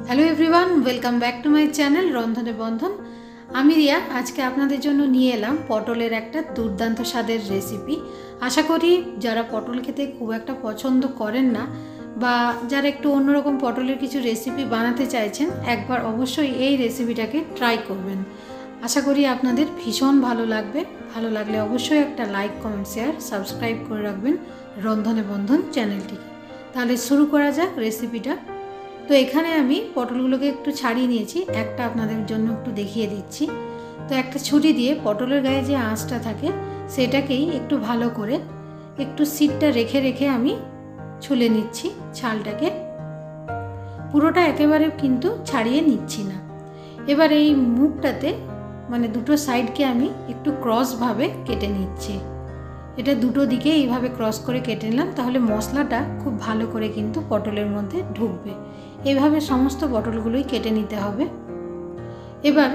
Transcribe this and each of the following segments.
Hello everyone, welcome back to my channel Randhane Bandhan. আমি রিয়া। আজকে আপনাদের জন্য নিয়ে এলাম পটলের একটা দুর্দান্ত স্বাদের রেসিপি। আশা করি যারা পটল খেতে খুব একটা পছন্দ করেন না বা যারা একটু অন্যরকম পটলের কিছু রেসিপি বানাতে চাইছেন, একবার অবশ্যই এই রেসিপিটাকে ট্রাই করবেন। আশা করি আপনাদের ভীষণ ভালো লাগবে। ভালো লাগলে অবশ্যই একটা লাইক, কমেন্ট, শেয়ার, সাবস্ক্রাইব করে রাখবেন রন্ধনে বন্ধন চ্যানেলটিকে। তাহলে শুরু করা যাক রেসিপিটা। তো এখানে আমি পটলগুলোকে একটু ছাড়িয়ে নিয়েছি, একটা আপনাদের জন্য একটু দেখিয়ে দিচ্ছি। তো একটা ছুরি দিয়ে পটলের গায়ে যে আঁশটা থাকে সেটাকেই একটু ভালো করে একটু সিটটা রেখে রেখে আমি ছুলে নিচ্ছি ছালটাকে। পুরোটা একেবারে কিন্তু ছাড়িয়ে নিচ্ছি না। এবার এই মুখটাতে মানে দুটো সাইডকে আমি একটু ক্রসভাবে কেটে নিচ্ছি। এটা দুটো দিকে এইভাবে ক্রস করে কেটে নিলাম, তাহলে মশলাটা খুব ভালো করে কিন্তু পটলের মধ্যে ঢুকবে। এইভাবে সমস্ত পটলগুলোই কেটে নিতে হবে। এবার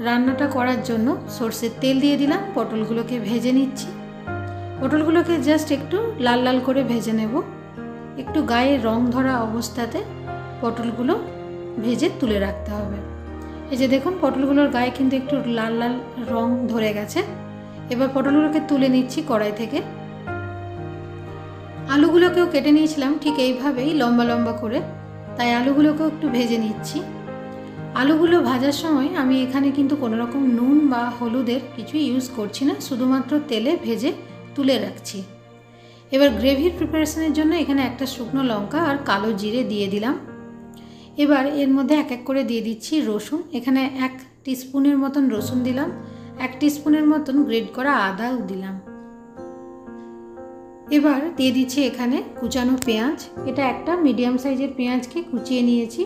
রান্নাটা করার জন্য সরষের তেল দিয়ে দিলাম, পটলগুলোকে ভেজে নিচ্ছি। পটলগুলোকে জাস্ট একটু লাল লাল করে ভেজে নেব। একটু গায়ে রং ধরা অবস্থাতে পটলগুলো ভেজে তুলে রাখতে হবে। এই যে দেখুন, পটলগুলোর গায়ে কিন্তু একটু লাল লাল রং ধরে গেছে। এবার পটলগুলোকে তুলে নিচ্ছি কড়াই থেকে। আলুগুলোকেও কেটে নিয়েছিলাম ঠিক এইভাবেই লম্বা লম্বা করে, তাই আলুগুলোকেও একটু ভেজে নিচ্ছি। আলুগুলো ভাজার সময় আমি এখানে কিন্তু কোনো রকম নুন বা হলুদের কিছু ইউজ করছি না, শুধুমাত্র তেলে ভেজে তুলে রাখছি। এবার গ্রেভির প্রিপারেশনের জন্য এখানে একটা শুকনো লঙ্কা আর কালো জিরে দিয়ে দিলাম। এবার এর মধ্যে এক এক করে দিয়ে দিচ্ছি রসুন। এখানে 1 টিস্পুনের মতন রসুন দিলাম, 1 টিস্পুনের মতন গ্রেট করা আদাও দিলাম। এবার দিয়ে দিচ্ছি এখানে কুচানো পেঁয়াজ। এটা একটা মিডিয়াম সাইজের পেঁয়াজকে কুচিয়ে নিয়েছি।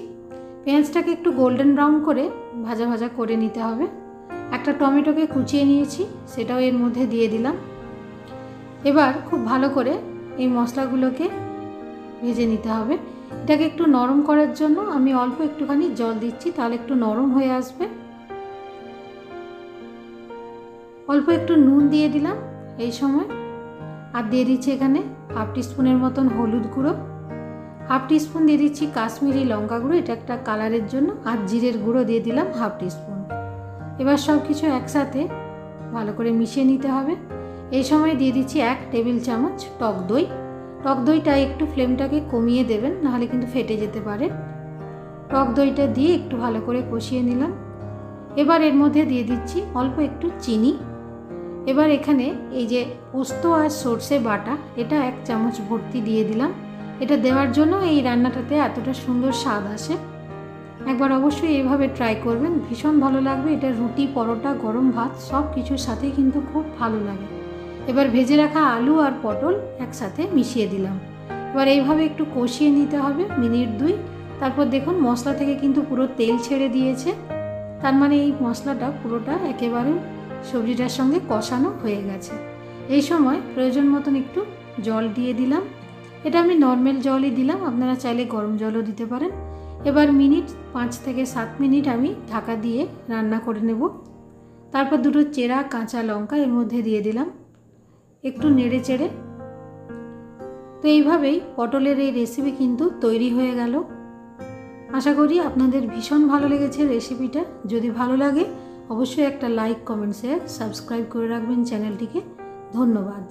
পেঁয়াজটাকে একটু গোল্ডেন ব্রাউন করে ভাজা ভাজা করে নিতে হবে। একটা টমেটোকে কুচিয়ে নিয়েছি, সেটাও এর মধ্যে দিয়ে দিলাম। এবার খুব ভালো করে এই মশলাগুলোকে ভেজে নিতে হবে। এটাকে একটু নরম করার জন্য আমি অল্প একটুখানি জল দিচ্ছি, তাহলে একটু নরম হয়ে আসবে। অল্প একটু নুন দিয়ে দিলাম এই সময়, আর দিয়ে দিচ্ছি এখানে 1/2 টিস্পুনের মতন হলুদ গুঁড়ো, 1/2 টিস্পুন দিয়ে দিচ্ছি কাশ্মীরি লঙ্কা গুঁড়ো, এটা একটা কালারের জন্য, আর জিরের গুঁড়ো দিয়ে দিলাম 1/2 টিস্পুন। এবার সব কিছু একসাথে ভালো করে মিশিয়ে নিতে হবে। এই সময় দিয়ে দিচ্ছি 1 টেবিল চামচ টক দই। টক দইটা একটু ফ্লেমটাকে কমিয়ে দেবেন, নাহলে কিন্তু ফেটে যেতে পারে। টক দইটা দিয়ে একটু ভালো করে কষিয়ে নিলাম। এবার এর মধ্যে দিয়ে দিচ্ছি অল্প একটু চিনি। এবার এখানে এই যে পোস্ত আর সর্ষে বাটা, এটা 1 চামচ ভর্তি দিয়ে দিলাম। এটা দেওয়ার জন্য এই রান্নাটাতে এতটা সুন্দর স্বাদ আসে। একবার অবশ্যই এইভাবে ট্রাই করবেন, ভীষণ ভালো লাগবে। এটা রুটি, পরোটা, গরম ভাত সব কিছুর সাথেই কিন্তু খুব ভালো লাগে। এবার ভেজে রাখা আলু আর পটল একসাথে মিশিয়ে দিলাম। এবার এইভাবে একটু কষিয়ে নিতে হবে মিনিট 2। তারপর দেখুন মশলা থেকে কিন্তু পুরো তেল ছেড়ে দিয়েছে, তার মানে এই মশলাটা পুরোটা একেবারে সবজিটার সঙ্গে কষানো হয়ে গেছে। এই সময় প্রয়োজন মতন একটু জল দিয়ে দিলাম। এটা আমি নর্মাল জলই দিলাম, আপনারা চাইলে গরম জলও দিতে পারেন। এবার 5 থেকে 7 মিনিট আমি ঢাকা দিয়ে রান্না করে নেব। তারপর দুটো চেরা কাঁচা লঙ্কা এর মধ্যে দিয়ে দিলাম, একটু নেড়ে চেড়ে। তো এইভাবেই পটলের এই রেসিপি কিন্তু তৈরি হয়ে গেল। আশা করি আপনাদের ভীষণ ভালো লেগেছে রেসিপিটা। যদি ভালো লাগে অবশ্যই একটা লাইক, কমেন্ট, শেয়ার, সাবস্ক্রাইব করে রাখবেন চ্যানেলটিকে। ধন্যবাদ।